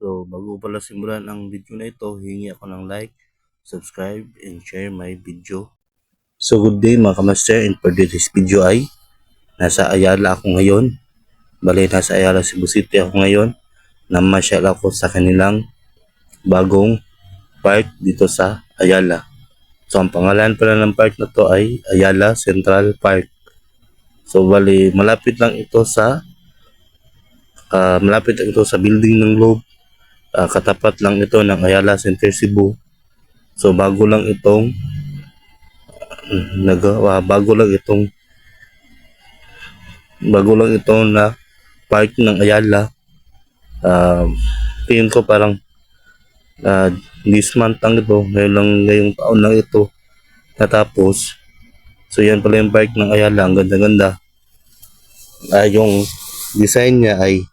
So, bago pala simulan ang video na ito, hingi ako ng like, subscribe, and share my video. So, good day mga kamaster, and for this video ay nasa Ayala ako ngayon. Bali, nasa Ayala, Cebu City ako ngayon. Namasyal ako sa kanilang bagong park dito sa Ayala. So, ang pangalan pala ng park na to ay Ayala Central Park. So, bali, malapit lang ito sa building ng Globe. Katapat lang ito ng Ayala Center Cebu. So bago lang itong bago lang itong na park ng Ayala. Tingin ko parang this month lang ito, ngayong taon lang ito natapos. So yan pala yung park ng Ayala, ang ganda-ganda. Yung design niya ay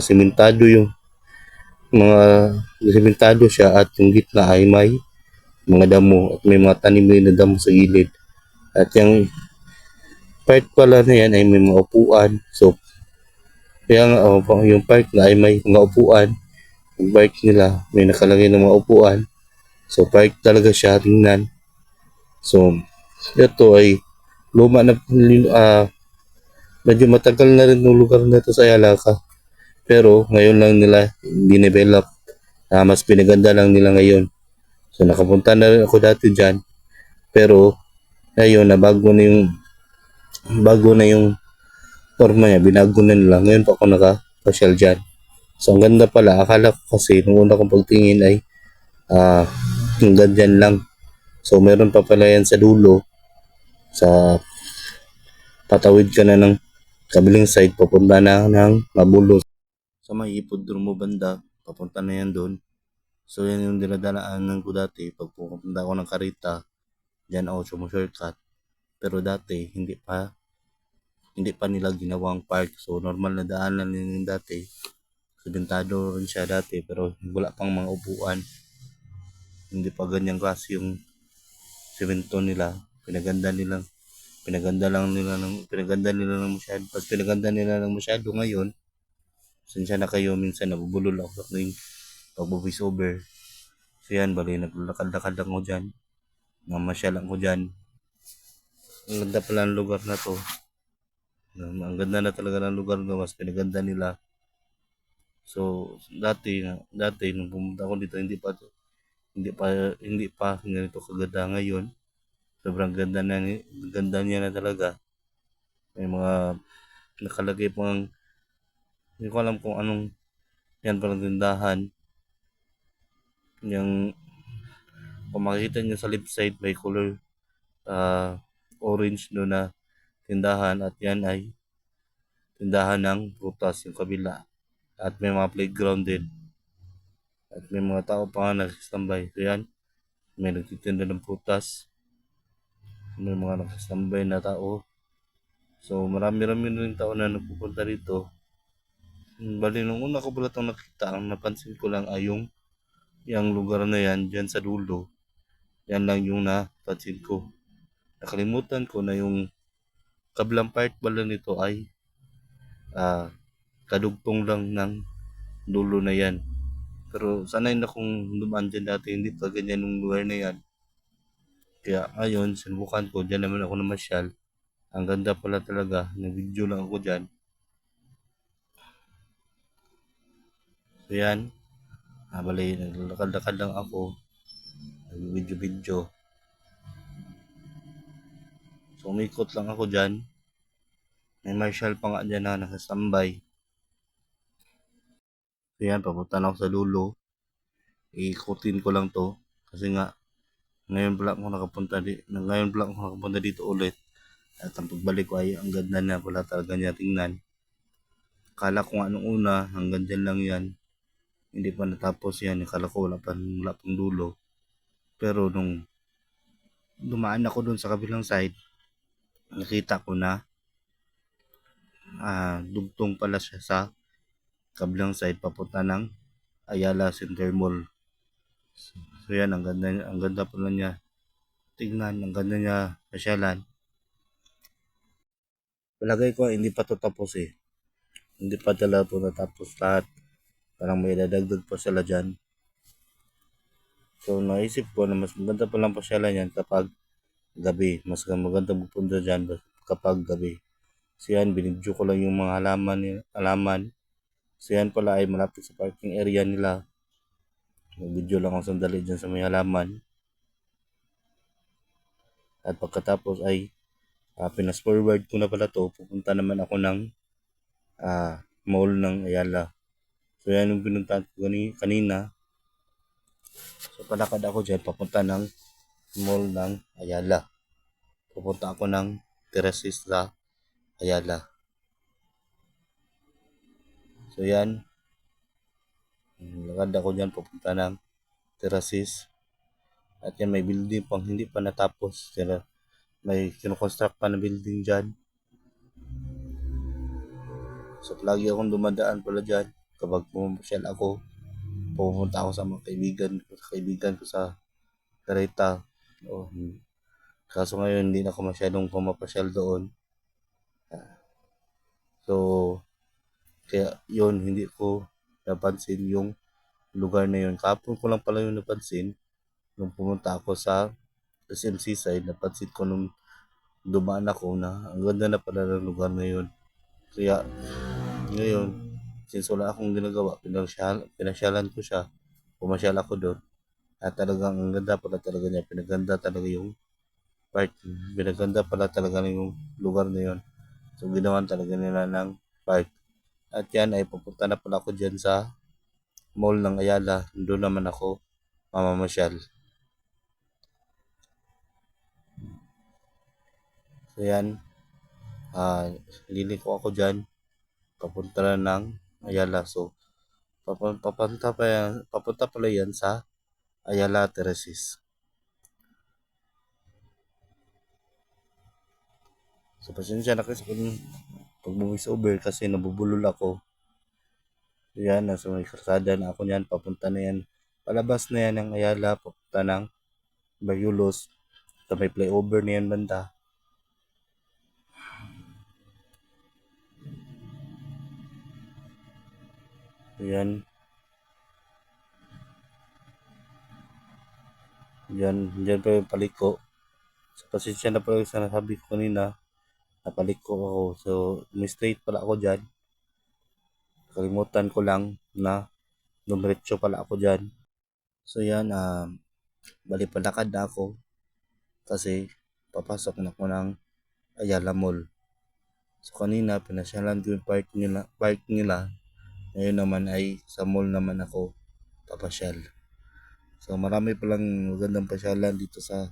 simentado, yung mga simentado siya, at yung gitna ay may mga damo at may mga tanim na damo sa gilid. At yung park pala na yan ay may mga upuan. So kaya nga yung park na ay may mga upuan. Yung park nila may nakalagay ng mga upuan. So park talaga siya tingnan. So ito ay luma na, medyo matagal na rin yung lugar na ito sa Ayala pero ngayon lang nila dinevelop. Mas pinaganda lang nila ngayon. So nakapunta na rin ako dati dyan, pero ngayon na bago na yung forma niya, binago na nila. Ngayon pa ako nakapasyal dyan. So ang ganda pala. Akala ko kasi nung una kong pagtingin ay hanggang dyan lang. So meron pa pala yan sa dulo, sa patawid ka na ng kabilang side, papunta na ng Mabulos. Sa may Hipodromo banda, papunta na yan doon. So yan yung dinadaanan ko dati pag pupunta ako ng Carita. Diyan ako sumushortcut. Pero dati hindi pa nila ginawang park. So normal na daanan yun dati. Sabintado rin siya dati pero wala pang mga upuan. Hindi pa ganyan klase yung semento nila. Pinaganda nila ng masyado. Pag pinaganda nila ng masyado ngayon, sinsya na kayo, minsan nabubulol ako sa aking pag-voice over. So yan, bali, naglakad-lakad lang ko dyan. Namasyal lang ko dyan. Ang ganda pala ng lugar na to. Ang ganda na talaga ng lugar na mas pinaganda nila. So, dati nung pumunta ako dito, hindi pa ganito kaganda. Ngayon. Sobrang ganda niya na talaga. May mga nakalagay pang, hindi ko alam kung anong yan, parang tindahan. Yung kung makikita nyo sa left side, may color orange doon na tindahan, at yan ay tindahan ng prutas yung kabila. At may mga playground din. At may mga tao pa nga nagsistambay. So yan, may nagtitinda ng prutas. May mga nagsistambay na tao. So marami-rami rin tao na nagpupunta dito. Bali, nung una ko pala itong nakita, ang napansin ko lang ay yung lugar na yan, dyan sa dulo. Yan lang yung napansin ko. Nakalimutan ko na yung kabilang part pala nito ay kadugtong lang ng dulo na yan. Pero sanay na kung dumaan dyan dati, hindi pa ganyan yung lugar na yan. Kaya ngayon, sinubukan ko, dyan naman ako namasyal. Ang ganda pala talaga, nag-video lang ako dyan. So yan, bali, naglalakad-lakad lang ako, nag-video. So umikot lang ako dyan. May marshal pa nga dyan na nakastambay. So yan, papunta na ako sa dulo. Ikutin ko lang to. Kasi nga, ngayon pala ako nakapunta dito ulit. At ang pagbalik ko ay ang ganda na pala talaga niya tingnan. Akala ko nga nung una, hanggang dyan lang yan. Hindi pa natapos yan. Akala ko wala pang dulo. Pero nung dumaan ako dun sa kabilang side, nakita ko na dugtong pala siya sa kabilang side papunta ng Ayala Center Mall. So yan, ang ganda pala niya tingnan, ang ganda niya pasyalan. Palagay ko hindi pa to tapos eh. Hindi pa talaga to natapos lahat. Parang may dadagdag pa sila dyan. So naisip ko na mas maganda palang pasyalan yan kapag gabi. Mas maganda pupunta dyan kapag gabi. So yan, binidyo ko lang yung mga halaman. So yan pala ay malapit sa parking area nila. Nag-video lang ako sandali dyan sa may halaman. At pagkatapos ay pinas forward ko na pala to. Pupunta naman ako ng mall ng Ayala. So yan yung pinuntahan ko kanina. So palakad ako dyan papunta ng mall ng Ayala. Pupunta ako ng Terraces sa Ayala. So yan. Lakad ako dyan papunta ng Terraces. At yan may building pang hindi pa natapos. May kinukonstruct pa na building dyan. So lagi akong dumadaan pala dyan. Kapag pumapasyal ako, pupunta ako sa mga kaibigan ko sa Careta. Kaso ngayon hindi na ako masyadong pumapasyal doon. So kaya yun, hindi ko napansin yung lugar na yun. Kapon ko lang pala yung napansin nung pumunta ako sa SMC side. Napansin ko nung dumaan ako na ang ganda na pala ng lugar na yun. Kaya ngayon, since wala akong ginagawa, pinasyalan ko siya. Pumasyal ako doon. At talagang ang ganda pala talaga niya. Pinaganda talaga yung park. Pinaganda pala talaga yung lugar na yun. So ginawan talaga nila ng park. At yan ay pupunta na pala ako dyan sa mall ng Ayala. Doon naman ako mamamasyal. So yan, liliko ako dyan. Papunta na ng Ayala. So papunta pala yan sa Ayala Terraces. So pasensya na kasi kung pag-voice over kasi nabubulol ako. So yan, nasa may karsada na ako yan. Papunta na yan. Palabas na yan ng Ayala. Papunta ng Bayulos. So may flyover na yan banda. So yan. Yan pa yung paliko. So pasensya na pala sa nasabi ko kanina. Napaliko ako. So may straight pala ako dyan. Kalimutan ko lang na dumiretso pala ako dyan. So yan, bali palakad na ako kasi papasok na ako ng Ayala Mall. So kanina pinasyalan ko yung park nila. Ngayon naman ay sa mall naman ako papasyal. So marami palang magandang pasyalan dito sa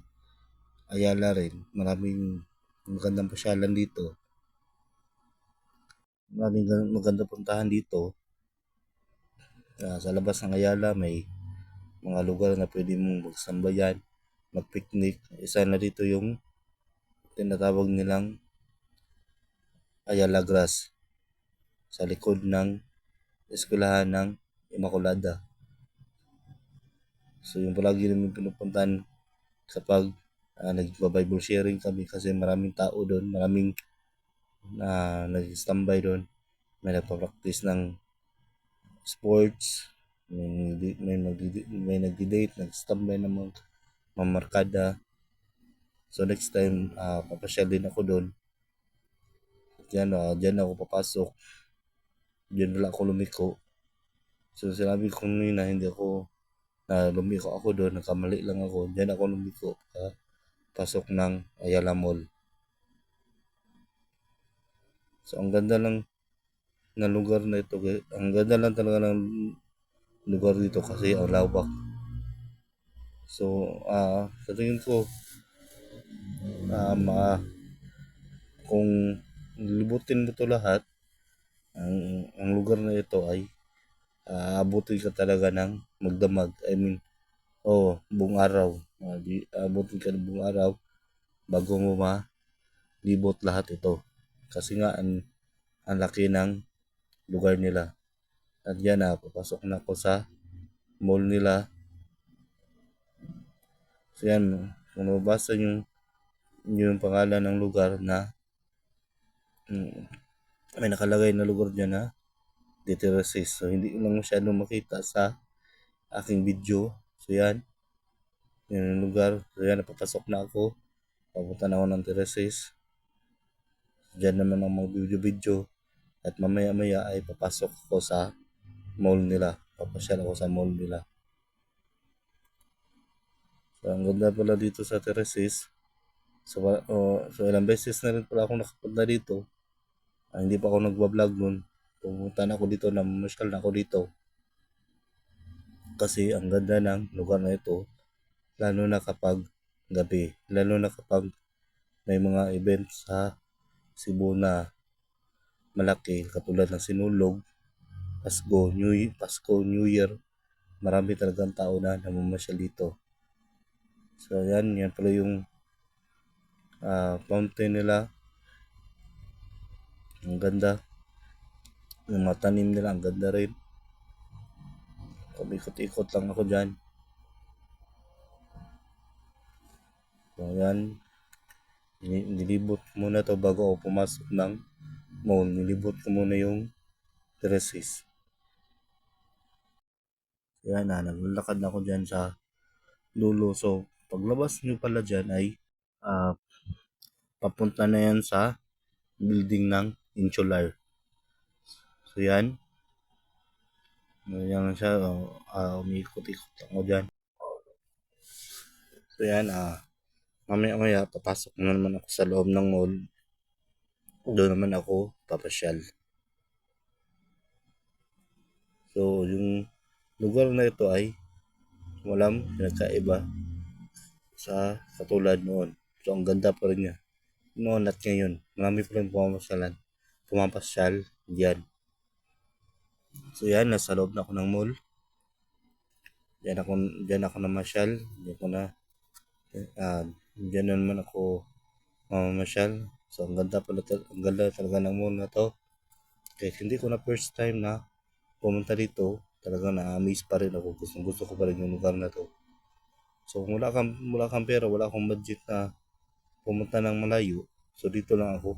Ayala rin. Maraming magandang pasyalan dito. Maraming magandang puntahan dito. Sa labas ng Ayala may mga lugar na pwede mong magsambayan, mag-picnic. Isa na dito yung tinatawag nilang Ayala Grass sa likod ng eskwelahan ng Immaculada. So yung palagi namin pinupuntahan kapag nagba-Bible sharing kami kasi maraming tao doon, maraming nag-standby doon. May nagpa-practice ng sports, may nagdi-date, nag-standby ng mga mamarkada. So next time, papasyal din ako doon. Diyan ako papasok. Diyan wala ako lumiko. So sinabi ko na hindi ako lumiko ako doon, nagkamali lang ako. Diyan ako lumiko pasok ng Ayala Mall. So ang ganda lang na lugar na ito. Ang ganda lang talaga ng lugar dito kasi ang lawak. So sa tingin ko kung libutin mo to lahat, ang lugar na ito ay abutin ka talaga ng magdamag. I mean, buong araw. Abutin ka ng buong araw bago mo malibot lahat ito. Kasi nga, ang laki ng lugar nila. At yan papasok na ako sa mall nila. So yan, kung nababasa yung pangalan ng lugar na may nakalagay na lugar dyan na de Terraces. So hindi ko lang masyadong makita sa aking video. So yan, yan ang lugar. So yan, napapasok na ako. Papunta na ako ng Terraces. Diyan naman ang mga video-video. At mamaya-maya ay papasok ako sa mall nila. Papasyal ako sa mall nila. So ang ganda pala dito sa Terraces. So ilang beses na rin pala ako nakapunta dito. Hindi pa ako nagbablog nun. Pumunta na ako dito, namasyal na ako dito. Kasi ang ganda ng lugar na ito. Lalo na kapag gabi. Lalo na kapag may mga event sa Cebu na malaki. Katulad ng Sinulog, Pasko, New Year. Marami talagang tao na namamasyal dito. So yan pala yung fountain nila. Ang ganda. Yung mga tanim nila, ang ganda rin. Kumikot-ikot lang ako dyan. So yan, nilibot ko muna to bago ako pumasok ng mall. Nilibot ko muna yung Terraces. So yan naglalakad na ako dyan sa dulo. So paglabas nyo pala dyan ay papunta na yan sa building ng Insular. So yan. Yan siya. Umiikot-ikot lang ako dyan. So yan. Mamaya papasok na naman ako sa loob ng mall. Doon naman ako papasyal. So yung lugar na ito ay walang pinagkaiba sa katulad noon. So ang ganda pa rin niya. Noon at ngayon, marami pa rin pumapasyal diyan. So yan, nasa loob na ako ng mall. Diyan ako namasyal. Diyan na naman ako mamamasyal. So ang ganda talaga ng mall na to. Kaya hindi ko na first time na pumunta dito, talagang na-amaze pa rin ako. Gusto ko pa rin yung lugar na to. So kung wala kang pera, wala akong budget na pumunta ng malayo, so dito lang ako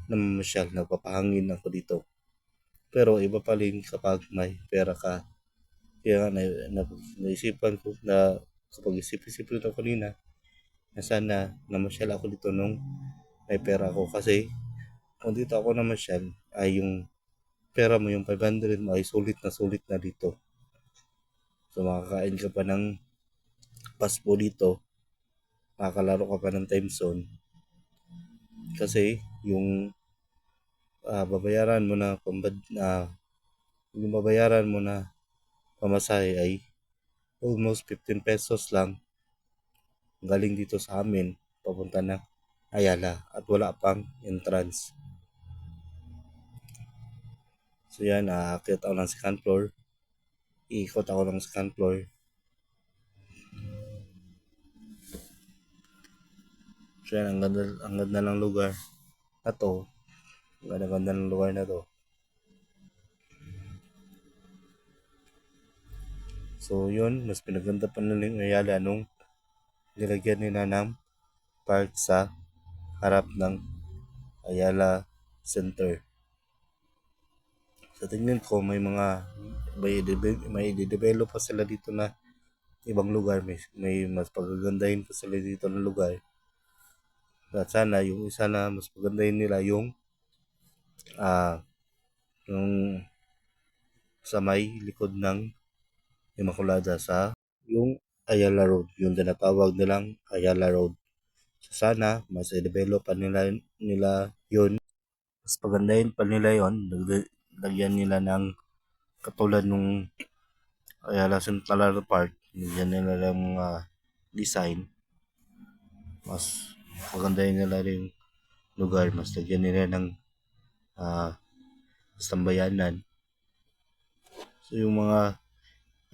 namamasyal, nagpapahangin ako dito. Pero iba pa rin kapag may pera ka. Kaya naisipan ko na kapag isip-isip ito kanina, na sana namasyal ako dito nung may pera ko. Kasi kung dito ako namasyal, ay yung pera mo, yung 500 mo ay sulit na dito. So makakain ka pa ng paspo dito, makakalaro ka pa ng time zone. Kasi yung babayaran mo na yung babayaran mo na pamasahe ay almost 15 pesos lang galing dito sa amin papunta ng Ayala at wala pang entrance. So yan, aakyat ako ng second floor. Iikot ako ng second floor. So yan, ang ganda ng lugar na to. Ang ganda ng lugar na to. So yun, mas pinaganda pa nila yung Ayala nung nilagyan nila ng park sa harap ng Ayala Center. Sa tingin ko may develop pa sila dito na ibang lugar, may mas pagagandahin pa sila dito ng lugar. At sana yung isa na mas pagandahin nila yung sa may likod ng Immaculada sa yung Ayala Road, yung tinatawag nilang Ayala Road. So sana mas i-develop pa nila yun. Mas pagandahin pa nila yun. Lagyan nila ng katulad nung Ayala Central Park. Lagyan nila ng mga design. Mas pagandahin nila rin lugar. Mas lagyan nila ng sambayanan. So yung mga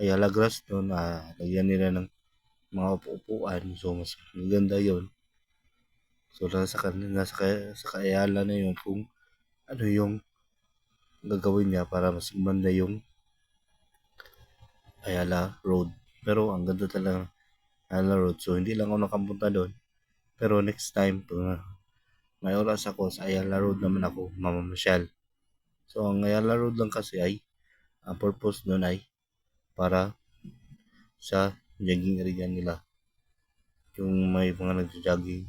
Ayala Grass doon, lagyan nila ng mga upuan. So mas maganda yun. So nasa Ayala na yun kung ano yung gagawin niya para mas gumanda yung Ayala Road. Pero ang ganda talaga Ayala Road. So hindi lang ako nakapunta doon. Pero next time, pag may oras ako sa Ayala Road naman ako mamamasyal. So ang Ayala Road lang kasi ay Ang purpose nun ay para sa jogging area nila. Yung may mga nagja-jogging.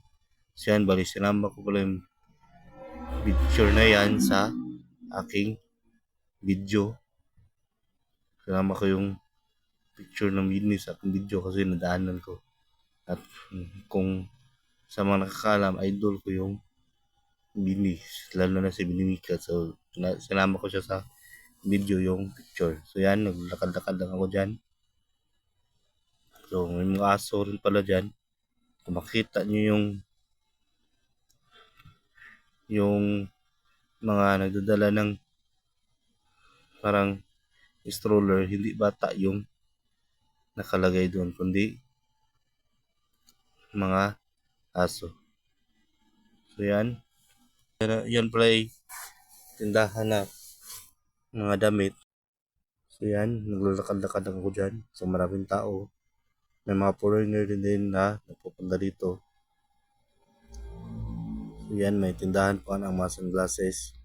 So yan, bali sinama ko pala yung picture na yan sa aking video. Sinama ko yung picture ng Bini sa aking video kasi nadaanan ko. At kung sa mga nakakaalam, idol ko yung Bini, lalo na si Bini Mika. So sinama ko siya sa video yung picture. So yan, naglakad-lakad lang ako dyan. So may mga aso rin pala dyan. Kung makita nyo yung mga nagdadala ng parang stroller, hindi bata yung nakalagay doon, kundi mga aso. So yan. Yan pala ay tindahan na mga damit. So yan, naglalakad-lakad ako dyan. So maraming tao. May mga foreigner din na nagpupunta dito. So yan, may tindahan pa ng mga sunglasses.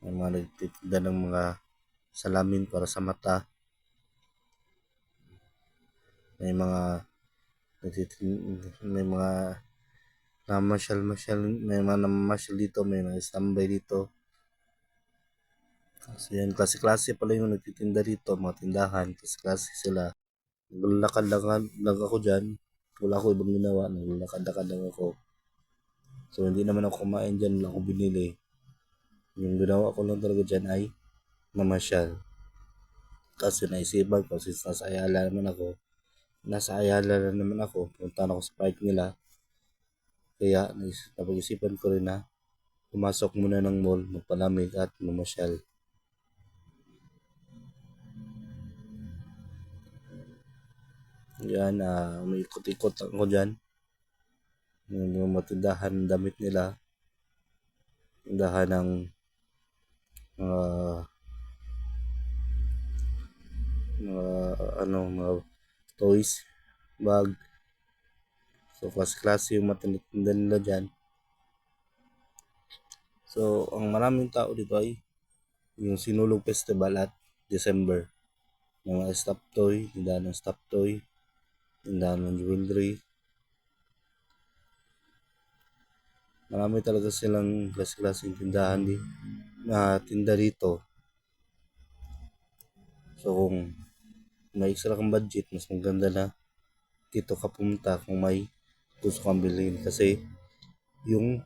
May mga nagtitinda ng mga salamin para sa mata. May mga namasyal dito, may mga standby dito. So yan, klase-klase pala yung nagtitinda dito, mga tindahan, klase-klase sila. Naglalakad lang ako dyan, wala ako ibang ginawa, naglalakad-lakad lang ako. So hindi naman ako kumain dyan, wala akong binili. Yung ginawa ko lang talaga dyan ay mamasyal. Kasi naisipan ko, since nasa Ayala na naman ako, punta na ako sa park nila. Kaya napag-isipan ko rin na pumasok muna ng mall, magpalamig at mamasyal. Yan, may ikot-ikot ako dyan. Yung matindahan ng damit nila. Tindahan ng mga toys, bag. So, klase-klase yung matinitinda nila dyan. So, ang maraming tao dito ay yung Sinulog Festival at December. Mga stop toy, tindahan ng stop toy, tindahan ng jewelry. Marami talaga silang klase-klaseng tindahan na tinda dito. So, kung may extra kang budget, mas maganda na dito ka pumunta kung may gusto kang bilhin. Kasi yung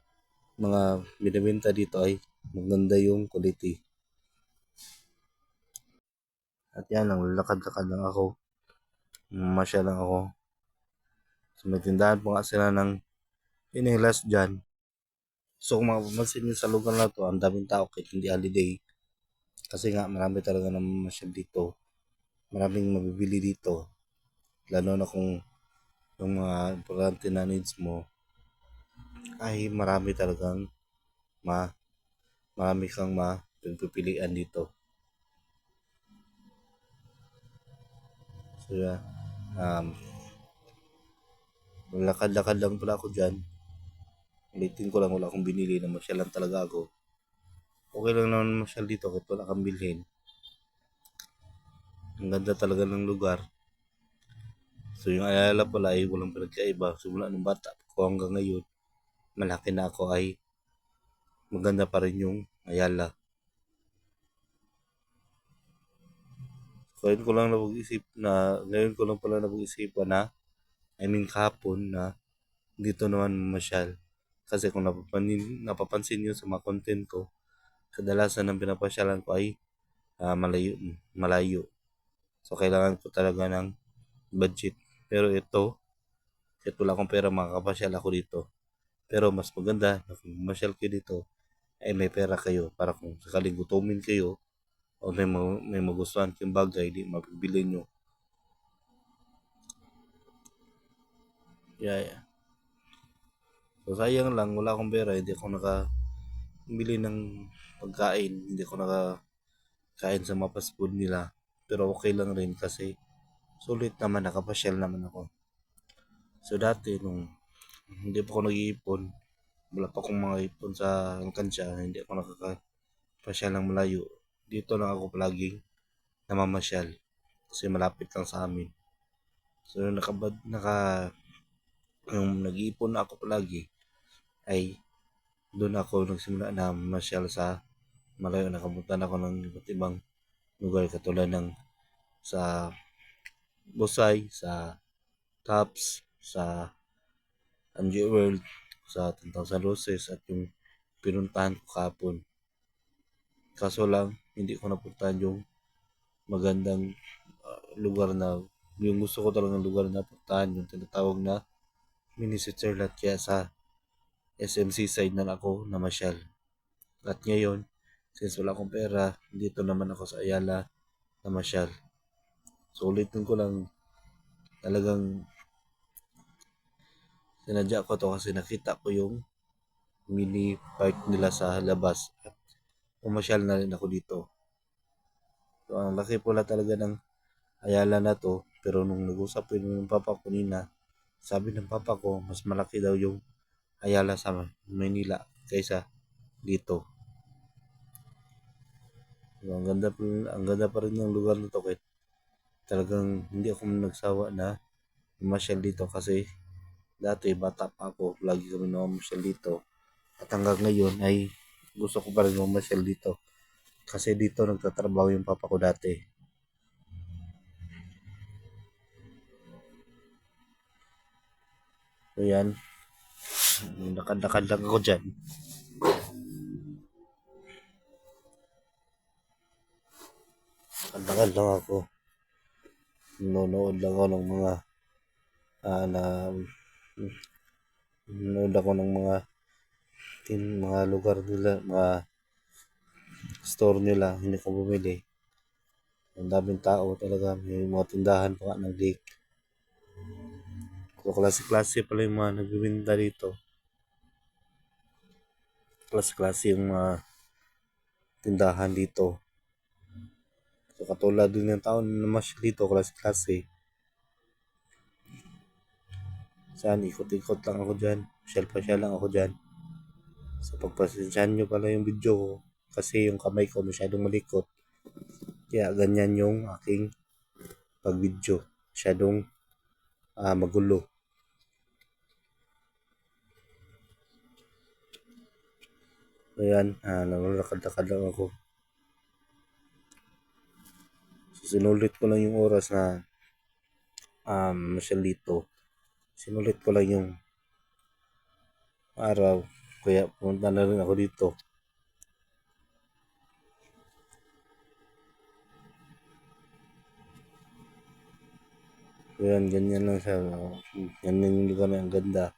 mga binibenta dito ay maganda yung quality. At yan lang, lakad-lakad lang ako. Masya lang ako. So may tindahan po nga sila ng inihilas dyan. So kung mapapansin nyo sa lugar na to, ang daming tao kahit hindi holiday. Kasi nga marami talaga naman masyal dito. Maraming mabibili dito. Lalo na kung yung mga importante na needs mo ay marami talagang marami kang mapipilian dito. So yeah, lakad-lakad lang pala ako dyan. Ulitin ko lang, wala akong binili na masyal lang talaga ako. Okay lang naman masyal dito kahit wala kang bilhin. Ang ganda talaga ng lugar. So yung Ayala pala ay walang pinagkaiba. Simula nung bata ko hanggang ngayon, malaki na ako ay maganda pa rin yung Ayala. Ngayon ko lang pala napag-isipan na, kahapon na dito naman masyal. Kasi kung napapansin nyo sa mga content ko, kadalasan ng pinapasyalan ko ay malayo. So kailangan ko talaga ng budget. Pero ito, kahit wala akong pera, makakapasyal ako dito. Pero mas maganda na kung masyal kayo dito, ay may pera kayo para kung sakaling gutumin kayo o may magustuhan kayong bagay, di mapibili nyo. Yeah. So sayang lang, wala akong pera, hindi ako nakabili ng pagkain, hindi ako nakakain sa mga fast food nila. Pero okay lang rin kasi sulit naman, nakapasyal naman ako. So dati nung hindi pa ako nag-iipon, wala pa akong mga ipon sa alkansya, hindi ako pasyal ng malayo, dito lang ako palaging namamasyal kasi malapit lang sa amin. So yung nag-iipon na ako palagi ay doon ako nagsimula na masyal sa malayo. Nakapunta ako ng iba't ibang lugar katulad ng sa Busay, sa Tops, sa Angie World, sa 10,000 Roses at yung pinuntahan ko kahapon. Kaso lang, hindi ko napuntahan yung magandang lugar na yung gusto ko talagang lugar na puntahan, yung tinatawag na mini Switzerland. Kaya sa SMC side na ako namasyal. At ngayon, since wala akong pera, dito naman ako sa Ayala namasyal. So ulitin ko lang, talagang sinadya ko to kasi nakita ko yung mini park nila sa labas at pumasyal na rin ako dito. So ang laki pala talaga ng Ayala na to, pero nung nag-usap ko yung papa ko nina, sabi ng papa ko mas malaki daw yung Ayala sa Manila kaysa dito. So, ang ganda pa rin ng lugar na to kahit talagang hindi ako nagsawa na mamasyal dito kasi dati bata pa ako, lagi kami namamasyal dito. At hanggang ngayon ay gusto ko pa rin mamasyal dito kasi dito nagtatrabaho yung papa ko dati. So yan, lakad-lakad lang ako dyan. Lakad-lakad lang ako. Nanonood lang ako ng mga ah, na nanonood ako ng mga lugar nila, mga store nila, hindi ko bumili. Ang daming tao talaga, may mga tindahan pa nga ng lake. So klase-klase pala yung mga nagbibinda dito. Klase-klase yung mga tindahan dito. So katulad din ng taon na mas dito, klase-klase. Saan, ikot-ikot lang ako dyan. Pasyal-pasyal lang ako dyan. So pagpasensyahan nyo pala yung video ko kasi yung kamay ko masyadong malikot. Kaya ganyan yung aking pag-video. Masyadong magulo. Ayan, naglalakad-lakad lang ako. So, sinulit ko lang yung oras na masyal dito. Sinulit ko lang yung araw. Kaya pumunta na rin ako dito. Ayan, ganyan lang siya. Ganyan yung lugar na ang ganda.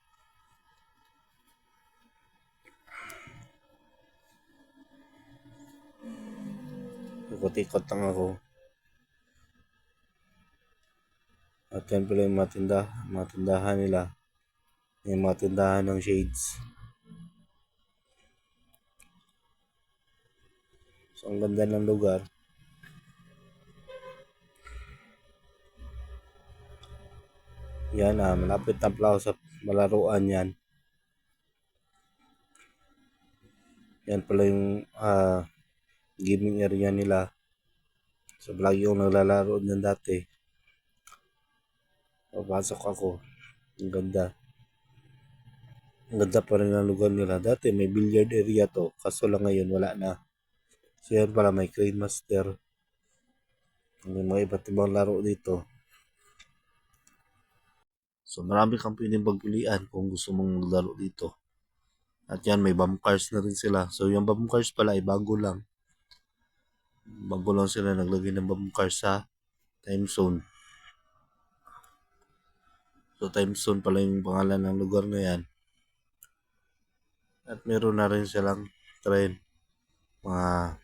Ikot-ikot lang ako. At yan pala yung mga tindahan nila. Yung mga tindahan ng shades. So, ang ganda ng lugar. Yan, malapit na pala ako sa malaruan yan. Yan pala yung gaming area nila. So, lagi yung naglalaro dyan dati. Papasok ako. Ang ganda. Ang ganda pa rin ang lugar nila. Dati may billiard area to. Kaso lang ngayon wala na. So, yan pala may Crane Master. May mga iba't ibang laro dito. So, marami kang pwedeng pagpilian kung gusto mong maglaro dito. At yan, may bump cars na rin sila. So, yung bump cars pala ay bago lang. Bago lang sila naglagay ng bump cars sa time zone. So, time zone pala yung pangalan ng lugar na yan. At meron na rin silang train. Mga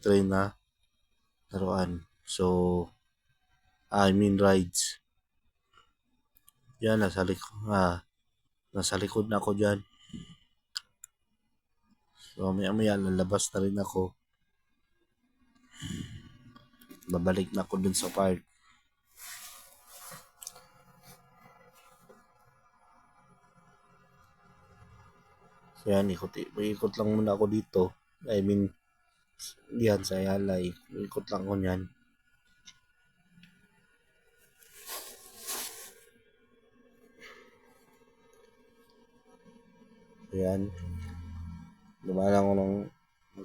train na laruan. So, I mean rides. Yan, nasa likod na ako dyan. So, maya lalabas na rin ako. Babalik na ako dun sa park. So, yan, ikot lang muna ako dito. I mean, Diyan sa Ayala. Ikot lang ko niyan. Ayan. Dumaan ako ng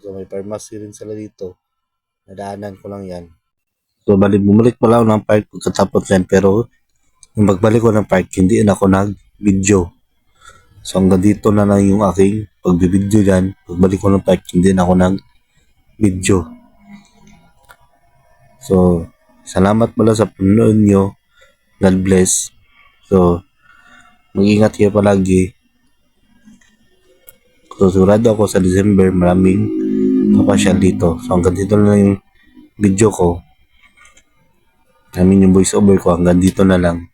so may pharmacy rin sila dito. Nadaanan ko lang yan. So bumalik pala ako ng park pagkatapos yan pero nung magbalik ko ng park hindi na ako nag-video. So hanggang dito na lang yung aking pagbibideo dyan. Pagbalik ko ng park hindi na ako nag-video. So salamat pala sa panonood nyo. God bless. So mag-ingat kayo palagi. So sigurado ako sa December maraming papasyal dito. So hanggang dito na lang yung video ko. I mean yung voice over ko hanggang dito na lang.